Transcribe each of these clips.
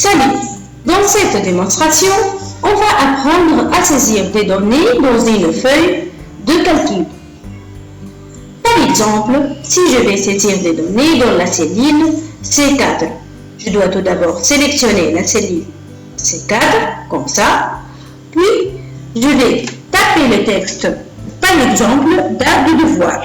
Salut! Dans cette démonstration, on va apprendre à saisir des données dans une feuille de calcul. Par exemple, si je vais saisir des données dans la cellule C4, je dois tout d'abord sélectionner la cellule C4, comme ça, puis je vais taper le texte, par exemple, date de devoir.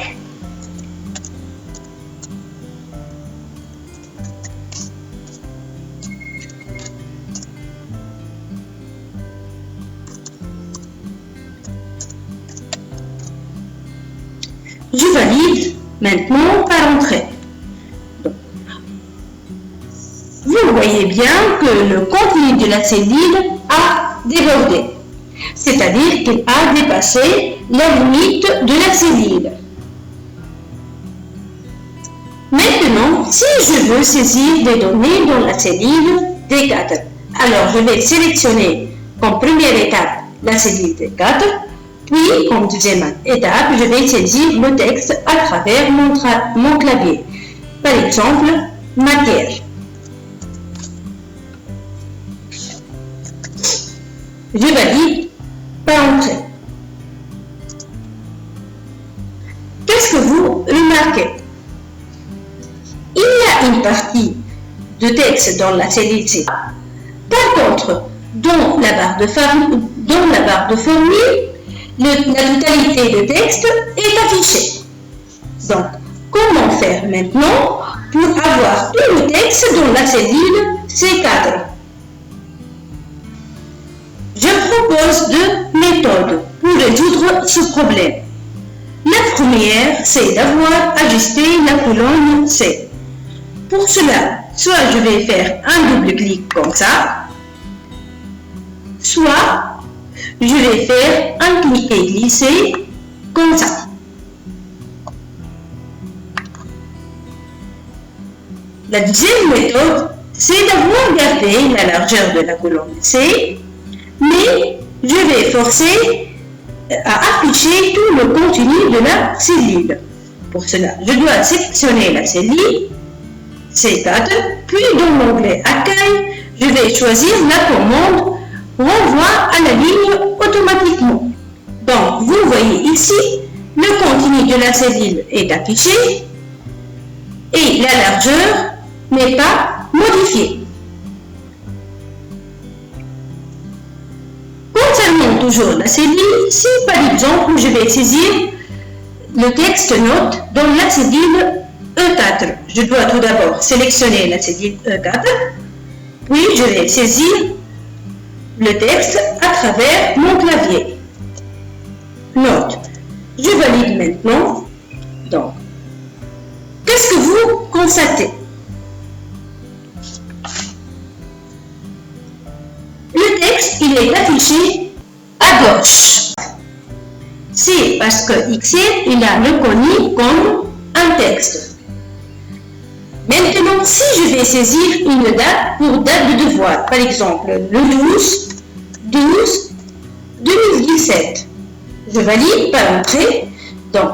Je valide maintenant par entrée. Vous voyez bien que le contenu de la cellule a débordé, c'est-à-dire qu'il a dépassé la limite de la cellule. Maintenant, si je veux saisir des données dans la cellule D4, alors je vais sélectionner comme première étape la cellule D4, puis comme deuxième étape, je vais saisir le texte à travers mon clavier. Par exemple, matière. Je valide par entrée. Qu'est-ce que vous remarquez? Il y a une partie de texte dans la cellule C. Par contre, dans la barre de formule, la totalité de texte est affichée. Donc, comment faire maintenant pour avoir tout le texte dans la cellule C4? Je propose deux méthodes pour résoudre ce problème. La première, c'est d'avoir ajusté la colonne C. Pour cela, soit je vais faire un double clic comme ça, soit je vais faire un clic et glisser comme ça. La deuxième méthode, c'est d'avoir gardé la largeur de la colonne C, mais je vais forcer à afficher tout le contenu de la cellule. Pour cela, je dois sélectionner la cellule C4, puis dans l'onglet Accueil, je vais choisir la commande renvoi à la ligne automatiquement. Donc, vous voyez ici, le contenu de la cellule est affiché et la largeur n'est pas modifiée. Concernant toujours la cellule, si par exemple je vais saisir le texte note dans la cellule E4, je dois tout d'abord sélectionner la cellule E4, puis je vais saisir le texte à travers mon clavier. Note, je valide maintenant. Donc, qu'est-ce que vous constatez? Le texte, il est affiché à gauche. C'est parce que Excel, il a reconnu comme un texte. Maintenant, si je vais saisir une date pour date de devoir, par exemple le 12/2017, je valide par entrée. Donc,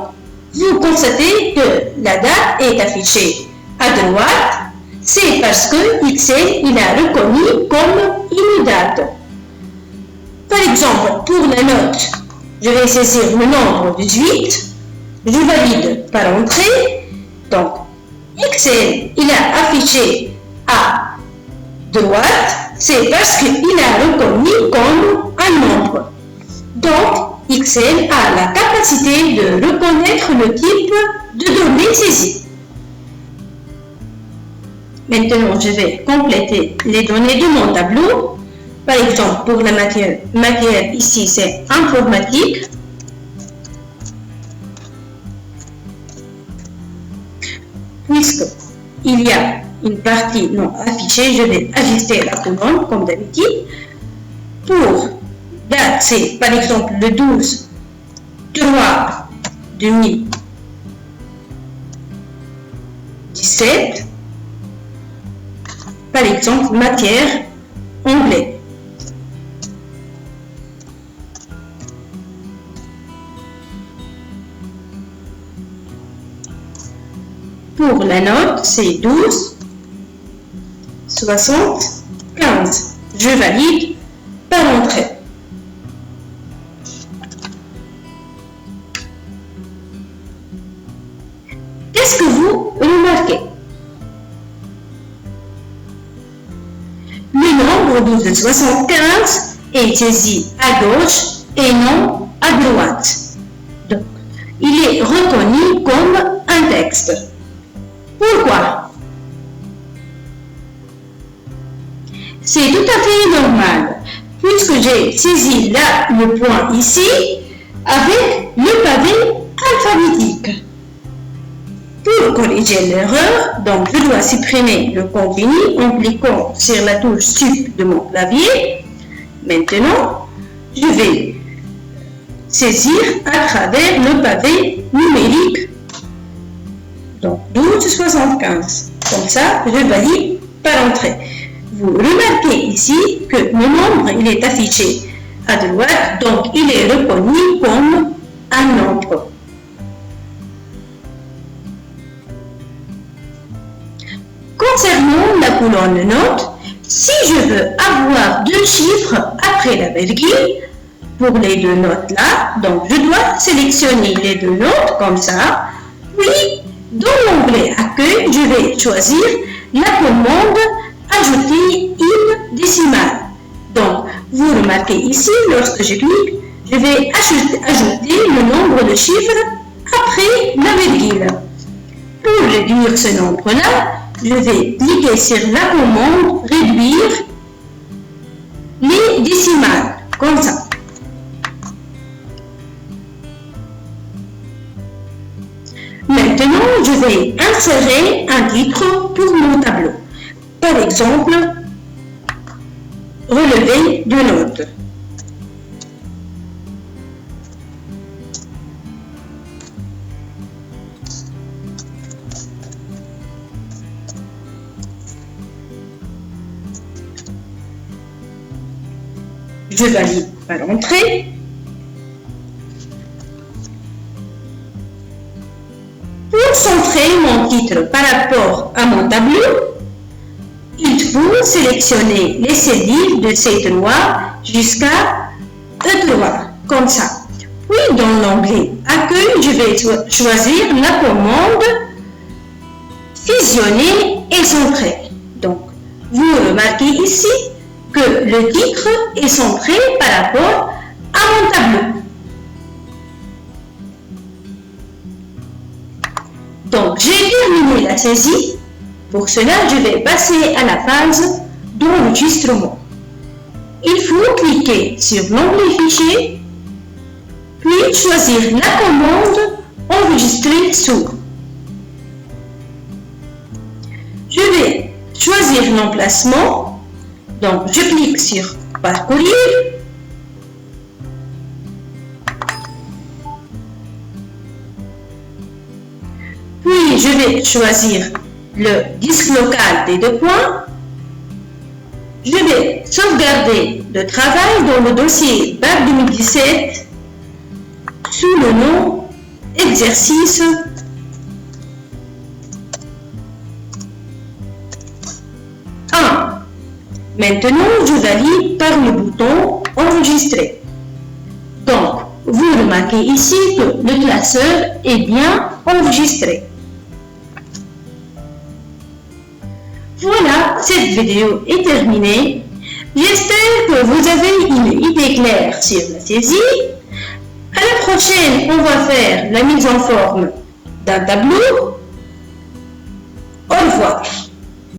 vous constatez que la date est affichée à droite, c'est parce que Excel il a reconnu comme une date. Par exemple, pour la note, je vais saisir le nombre 18, je valide par entrée. Donc, Excel, il a affiché à droite, c'est parce qu'il a reconnu comme un nombre. Donc, Excel a la capacité de reconnaître le type de données saisies. Maintenant, je vais compléter les données de mon tableau. Par exemple, pour la matière ici, c'est informatique. Puisqu'il y a une partie non affichée, je vais ajuster la colonne comme d'habitude. Pour date, c'est par exemple le 12/3/2017. Par exemple, matière, onglet. Pour la note, c'est 12/75. 15. Je valide par entrée. Qu'est-ce que vous remarquez? Le nombre 12 de 75 est saisi à gauche et non à droite. Donc, il est reconnu comme un texte. Pourquoi? C'est tout à fait normal, puisque j'ai saisi là le point ici avec le pavé alphabétique. Pour corriger l'erreur, donc je dois supprimer le contenu en cliquant sur la touche Sup de mon clavier. Maintenant, je vais saisir à travers le pavé numérique, donc 12,75. Comme ça, je valide par entrée. Vous remarquez ici que le nombre il est affiché à droite, donc il est reconnu comme un nombre. Concernant la colonne notes, si je veux avoir deux chiffres après la virgule, pour les deux notes là, donc je dois sélectionner les deux notes comme ça, puis dans l'onglet accueil, je vais choisir la commande ajouter une décimale. Donc, vous remarquez ici, lorsque je clique, je vais ajouter le nombre de chiffres après la virgule. Pour réduire ce nombre-là, je vais cliquer sur la commande réduire les décimales, comme ça. Maintenant, je vais insérer un titre pour mon tableau. Par exemple, relevé de notes. Je valide par entrée. Pour centrer mon titre par rapport à mon tableau, il faut sélectionner les cellules de C3 jusqu'à E3, comme ça. Puis dans l'onglet Accueil, je vais choisir la commande Fusionner et centrer. Donc, vous remarquez ici que le titre est centré par rapport à mon tableau. Donc, j'ai terminé la saisie. Pour cela, je vais passer à la phase d'enregistrement. Il faut cliquer sur l'onglet Fichier, puis choisir la commande Enregistrer sous. Je vais choisir l'emplacement, donc je clique sur Parcourir. Puis je vais choisir le disque local des deux points. Je vais sauvegarder le travail dans le dossier BAC 2017 sous le nom Exercice 1. Maintenant, je valide par le bouton Enregistrer. Donc, vous remarquez ici que le classeur est bien enregistré. Voilà, cette vidéo est terminée. J'espère que vous avez une idée claire sur la saisie. À la prochaine, on va faire la mise en forme d'un tableau. Au revoir.